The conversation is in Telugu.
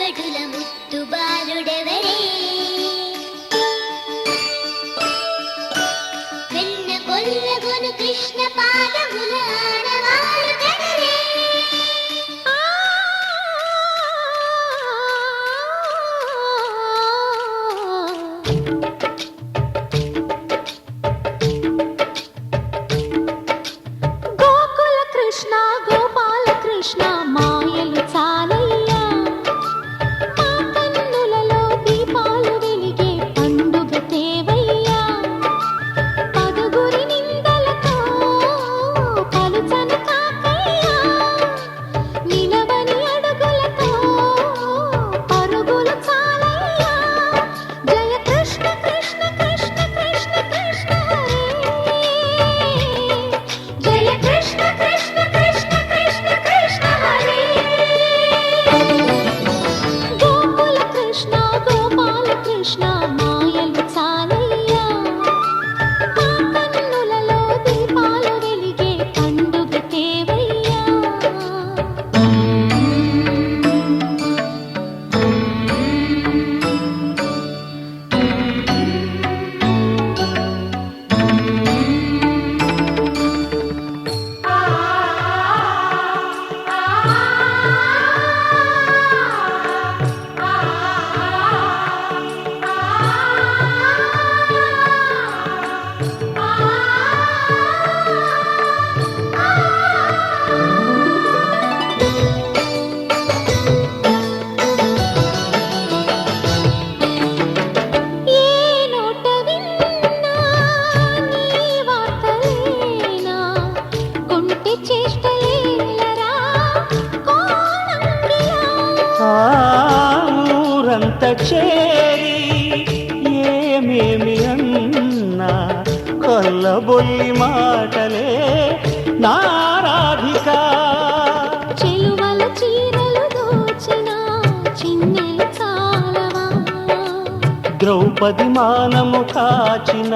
పగడుల ముత్తు బాలుడెవరే వెన్న కొల్లగొను కృష్ణ పాదముల ఆనవాలు కదరే గోకుల కృష్ణ గోపాల కృష్ణ మాయలు చాలయ్యా మా కన్నులలో దీపాలు వెలిగే పండుగ తేవయ్యా పదుగురి నిందలతో పలుచని కాకయ్యా నిలవని అడుగులతో పరుగులు చాలయ్యా జయ కృష్ణ కృష్ణ కృష్ణ కృష్ణ కృష్ణ హరే జయ కృష్ణ కృష్ణ కృష్ణ కృష్ణ కృష్ణ హరే గోకుల కృష్ణ గోపాల కృష్ణ మాయలు చాలయ్యా మా కన్నులలో దీపాలు వెలిగే పండుగ తేవయ్యా ఏ నోట విన్నా నీ వార్తలేనా కొంటె చేష్టలేలరా కోణంగిలా ఊరంత చేరి ఏమేమి అన్నా కొల్లబొల్లి మాటలే నారాధిక చెలువల చీరలు దోచిన చిన్నెలు చాలవా ద్రౌపది మానము కాచిన